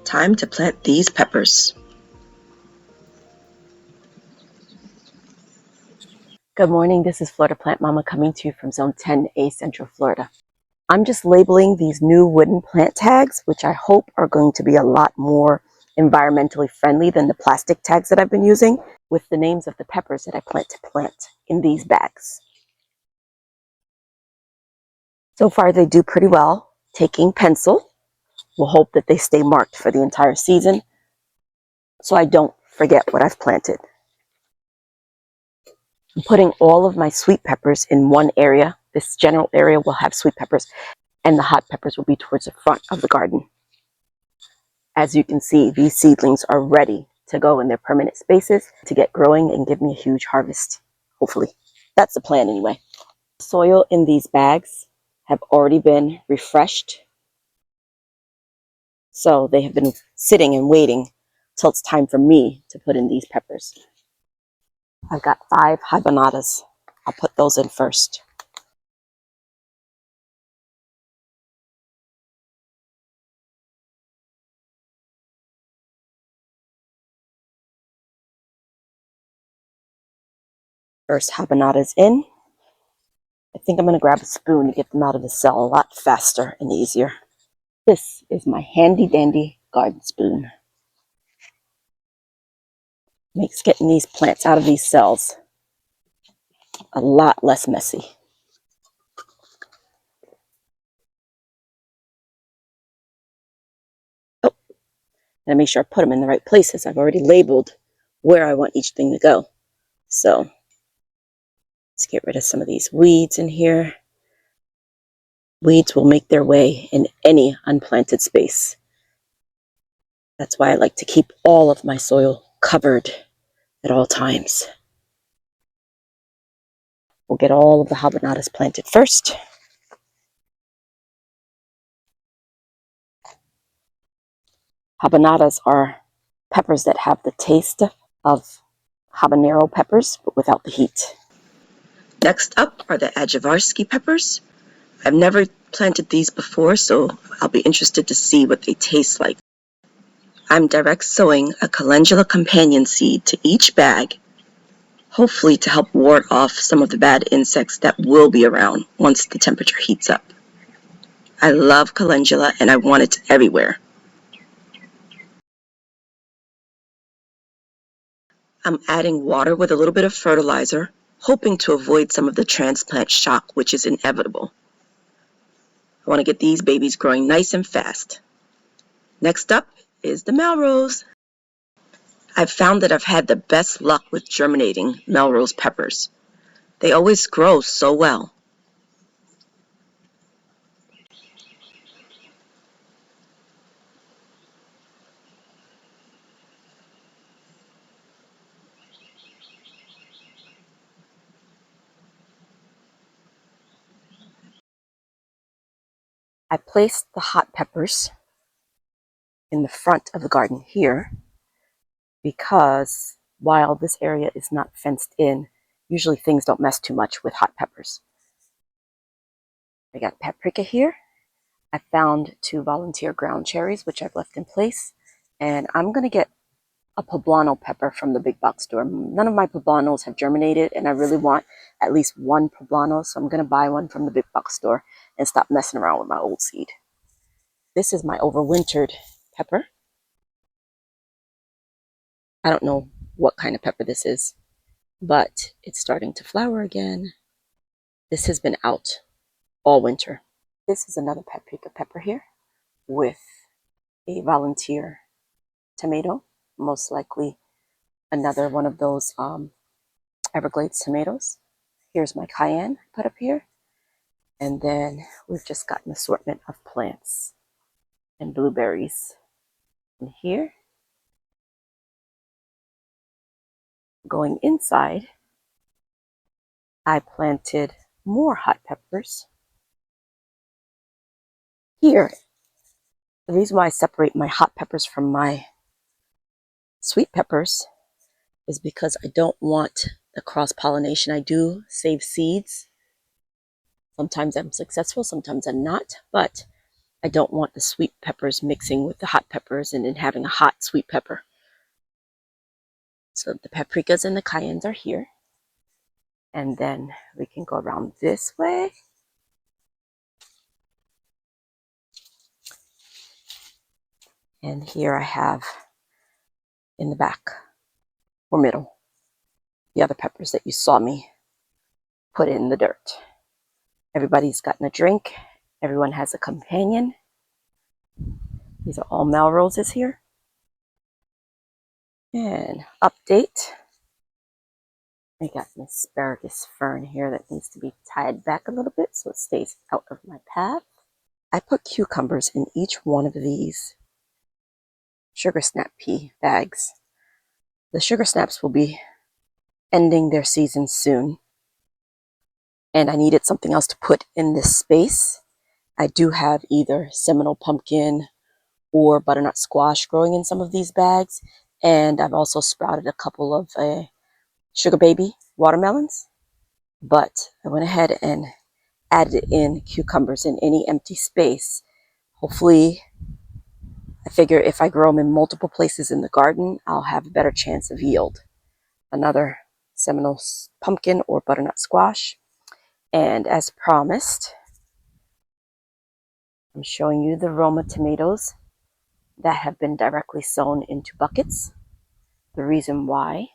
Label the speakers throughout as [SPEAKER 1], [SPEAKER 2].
[SPEAKER 1] Time to plant these peppers.
[SPEAKER 2] Good morning, this is Florida Plant Mama coming to you from Zone 10A, Central Florida. I'm just labeling these new wooden plant tags, which I hope are going to be a lot more environmentally friendly than the plastic tags that I've been using, with the names of the peppers that I plan to plant in these bags. So far they do pretty well. Taking pencil, we'll hope that they stay marked for the entire season so I don't forget what I've planted. I'm putting all of my sweet peppers in one area. This general area will have sweet peppers, and the hot peppers will be towards the front of the garden. As you can see, these seedlings are ready to go in their permanent spaces to get growing and give me a huge harvest, hopefully. That's the plan anyway. The soil in these bags have already been refreshed, so they have been sitting and waiting till it's time for me to put in these peppers. I've got 5 habanadas. I'll put those in first. First habanada's in. I think I'm going to grab a spoon to get them out of the cell a lot faster and easier. This is my handy dandy garden spoon. Makes getting these plants out of these cells a lot less messy. Oh, and make sure I put them in the right places. I've already labeled where I want each thing to go. So let's get rid of some of these weeds in here. Weeds will make their way in any unplanted space. That's why I like to keep all of my soil covered at all times. We'll get all of the habanadas planted first. Habanadas are peppers that have the taste of habanero peppers, but without the heat.
[SPEAKER 1] Next up are the ajavarski peppers. I've never planted these before, so I'll be interested to see what they taste like. I'm direct sowing a calendula companion seed to each bag, hopefully to help ward off some of the bad insects that will be around once the temperature heats up. I love calendula and I want it everywhere. I'm adding water with a little bit of fertilizer, hoping to avoid some of the transplant shock, which is inevitable. I want to get these babies growing nice and fast. Next up is the melrose. I've found that I've had the best luck with germinating melrose peppers. They always grow so well.
[SPEAKER 2] I placed the hot peppers in the front of the garden here because while this area is not fenced in, usually things don't mess too much with hot peppers. I got paprika here. I found 2 volunteer ground cherries, which I've left in place, and I'm going to get a poblano pepper from the big box store. None of my poblanos have germinated, and I really want at least 1 poblano, so I'm going to buy one from the big box store and stop messing around with my old seed. This is my overwintered pepper. I don't know what kind of pepper this is, but it's starting to flower again. This has been out all winter. This is another paprika pepper here with a volunteer tomato, most likely another one of those Everglades tomatoes. Here's my cayenne put up here. And then we've just got an assortment of plants and blueberries in here. Going inside, I planted more hot peppers. Here, the reason why I separate my hot peppers from my sweet peppers is because I don't want the cross-pollination. I do save seeds. Sometimes I'm successful, sometimes I'm not, but I don't want the sweet peppers mixing with the hot peppers and then having a hot sweet pepper. So the paprikas and the cayennes are here. And then we can go around this way. And here I have in the back or middle the other peppers that you saw me put in the dirt. Everybody's gotten a drink. Everyone has a companion. These are all melroses here. And update. I got an asparagus fern here that needs to be tied back a little bit so it stays out of my path. I put cucumbers in each one of these sugar snap pea bags. The sugar snaps will be ending their season soon, and I needed something else to put in this space. I do have either Seminole pumpkin or butternut squash growing in some of these bags, and I've also sprouted a couple of sugar baby watermelons, but I went ahead and added in cucumbers in any empty space. Hopefully, I figure if I grow them in multiple places in the garden, I'll have a better chance of yield. Another Seminole pumpkin or butternut squash. And as promised, I'm showing you the Roma tomatoes that have been directly sown into buckets. The reason why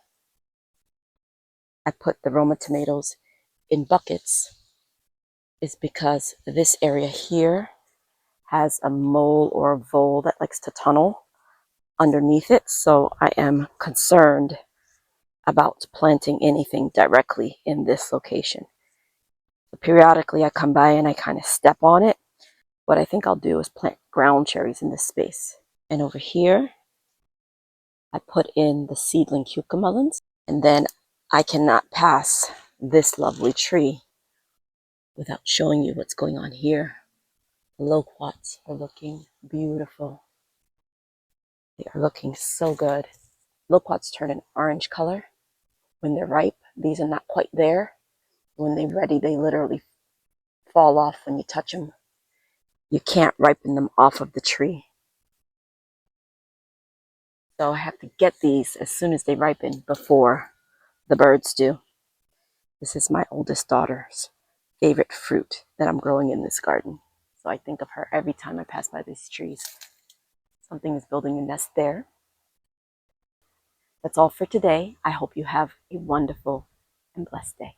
[SPEAKER 2] I put the Roma tomatoes in buckets is because this area here has a mole or a vole that likes to tunnel underneath it. So I am concerned about planting anything directly in this location. So periodically I come by and I kind of step on it. What I think I'll do is plant ground cherries in this space. And over here, I put in the seedling cucamelons. And then I cannot pass this lovely tree without showing you what's going on here. The loquats are looking beautiful. They are looking so good. Loquats turn an orange color when they're ripe. These are not quite there. When they're ready, they literally fall off when you touch them. You can't ripen them off of the tree. So I have to get these as soon as they ripen before the birds do. This is my oldest daughter's favorite fruit that I'm growing in this garden. So I think of her every time I pass by these trees. Something is building a nest there. That's all for today. I hope you have a wonderful and blessed day.